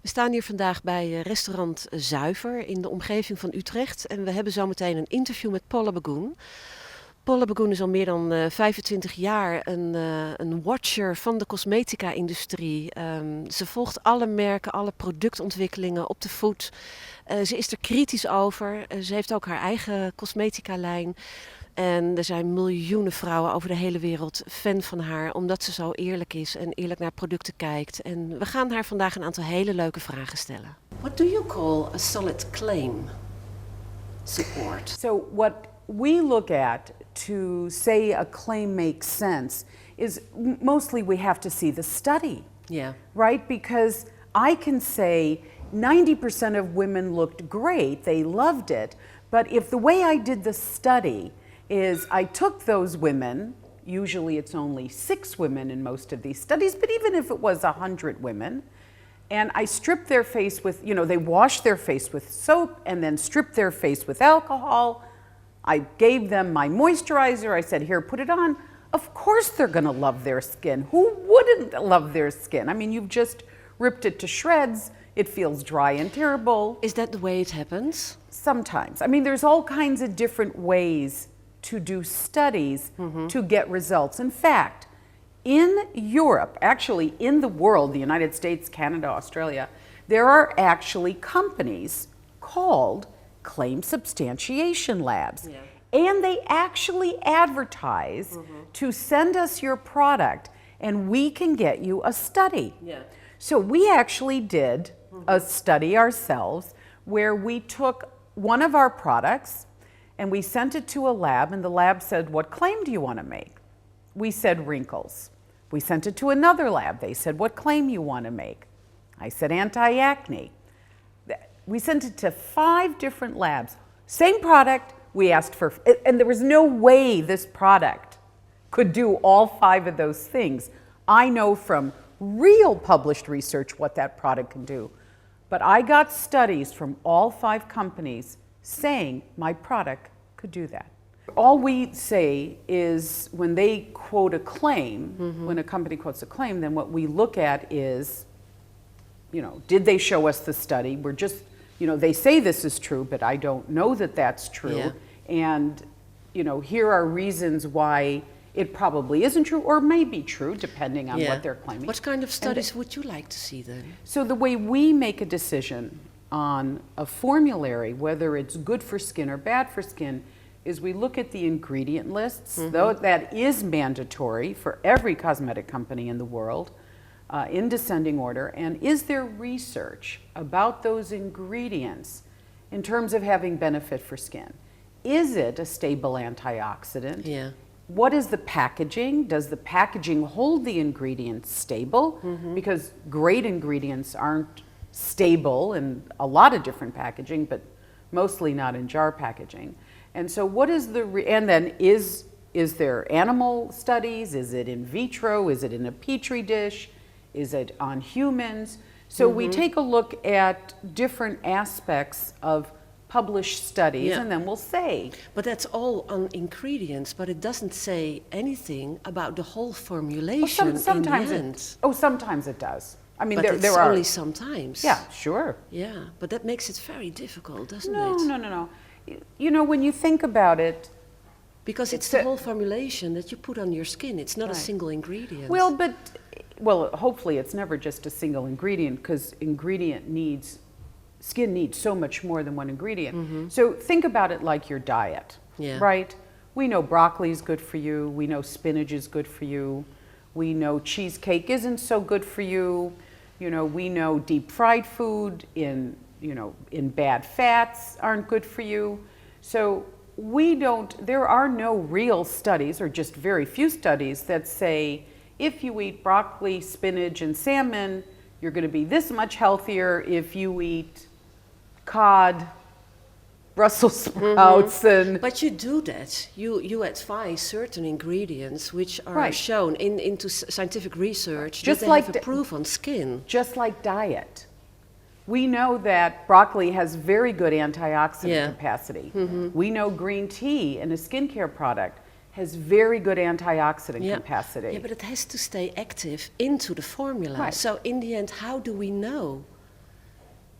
We staan hier vandaag bij restaurant Zuiver in de omgeving van Utrecht. En we hebben zometeen een interview met Paula Begoun. Paula Begoun is al meer dan 25 jaar een watcher van de cosmetica-industrie. Ze volgt alle merken, alle productontwikkelingen op de voet. Ze is er kritisch over. Ze heeft ook haar eigen cosmetica-lijn. En er zijn miljoenen vrouwen over de hele wereld fan van haar, omdat ze zo eerlijk is en eerlijk naar producten kijkt. En we gaan haar vandaag een aantal hele leuke vragen stellen. What do you call a solid claim support? So what we look at to say a claim makes sense is mostly we have to see the study. Yeah. Right? Because I can say 90% of women looked great, they loved it, but if the way I did the study is I took those women, usually it's only 6 women in most of these studies, but even if it was 100 women, and I stripped their face with, they washed their face with soap and then stripped their face with alcohol. I gave them my moisturizer. I said, here, put it on. Of course they're gonna love their skin. Who wouldn't love their skin? I mean, you've just ripped it to shreds. It feels dry and terrible. Is that the way it happens? Sometimes. I mean, there's all kinds of different ways to do studies to get results. In fact, in Europe, actually in the world, the United States, Canada, Australia, there are actually companies called claim substantiation labs. Yeah. And they actually advertise to send us your product and we can get you a study. Yeah. So we actually did a study ourselves where we took one of our products and we sent it to a lab, and the lab said, what claim do you want to make? We said wrinkles. We sent it to another lab. They said, what claim you want to make? I said anti-acne. We sent it to 5 different labs. Same product, we asked for, and there was no way this product could do all 5 of those things. I know from real published research what that product can do. But I got studies from all 5 companies saying my product could do that. All we say is when they quote a claim, when a company quotes a claim, then what we look at is, did they show us the study? We're just, they say this is true, but I don't know that that's true. Yeah. And, here are reasons why it probably isn't true or may be true, depending on what they're claiming. What kind of studies would you like to see then? So the way we make a decision on a formulary, whether it's good for skin or bad for skin, is we look at the ingredient lists, though that is mandatory for every cosmetic company in the world, in descending order, and is there research about those ingredients in terms of having benefit for skin? Is it a stable antioxidant? Yeah. What is the packaging? Does the packaging hold the ingredients stable? Because great ingredients aren't stable in a lot of different packaging, but mostly not in jar packaging. And so what is and then is there animal studies? Is it in vitro? Is it in a petri dish? Is it on humans? So we take a look at different aspects of published studies, and then we'll say. But that's all on ingredients, but it doesn't say anything about the whole formulation sometimes in the end. Sometimes it does. I mean, but there are only sometimes. Yeah, sure. Yeah, but that makes it very difficult, doesn't it? No. When you think about it, because it's the whole formulation that you put on your skin. It's not a single ingredient. Well, hopefully it's never just a single ingredient, because skin needs so much more than one ingredient. So think about it like your diet, right? We know broccoli is good for you. We know spinach is good for you. We know cheesecake isn't so good for you. We know deep fried food in bad fats aren't good for you. So there are no real studies, or just very few studies, that say if you eat broccoli, spinach, and salmon, you're going to be this much healthier if you eat cod, Brussels sprouts, and... But you do that. You advise certain ingredients which are shown into scientific research just that they have a proof on skin. Just like diet. We know that broccoli has very good antioxidant capacity. We know green tea in a skincare product has very good antioxidant capacity. Yeah, but it has to stay active into the formula. Right. So in the end, how do we know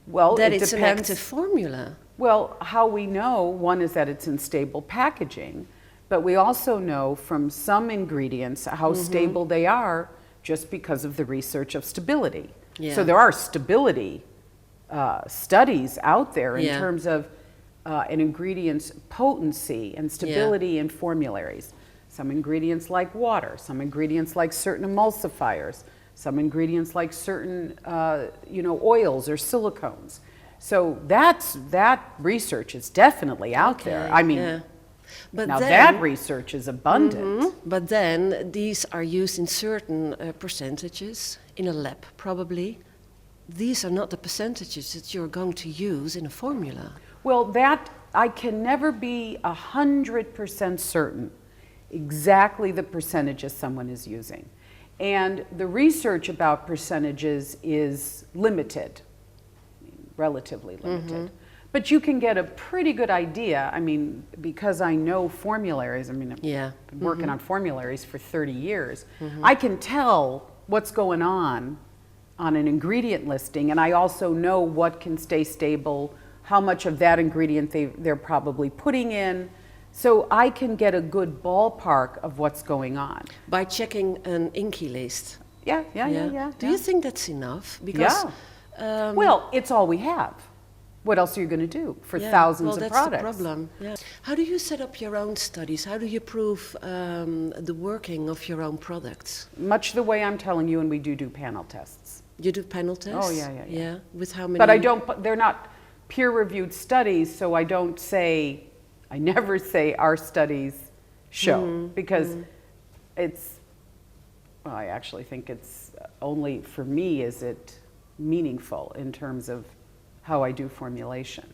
Well, that it it's an depends. active formula. Well, how we know, one is that it's in stable packaging, but we also know from some ingredients how stable they are just because of the research of stability. Yeah. So there are stability studies out there in Yeah. terms of an ingredient's potency and stability in formularies. Some ingredients like water, some ingredients like certain emulsifiers, some ingredients like certain oils or silicones. So that research is definitely out there. I mean, yeah. But now then, that research is abundant. but then these are used in certain percentages in a lab, probably. These are not the percentages that you're going to use in a formula. Well, that I can never be 100% certain exactly the percentages someone is using. And the research about percentages is limited, relatively limited. But you can get a pretty good idea. I mean, because I know formularies, I mean, I've been working on formularies for 30 years, I can tell what's going on an ingredient listing, and I also know what can stay stable, how much of that ingredient they're probably putting in. So I can get a good ballpark of what's going on. By checking an INCI list. Yeah. Do you think that's enough? Because well, it's all we have. What else are you going to do for thousands of products? Well, that's the problem. Yeah. How do you set up your own studies? How do you prove the working of your own products? Much the way I'm telling you, and we do panel tests. You do panel tests? Oh, yeah. With how many? But they're not peer-reviewed studies, so I never say our studies show, because I actually think it's only for me is it meaningful in terms of how I do formulation.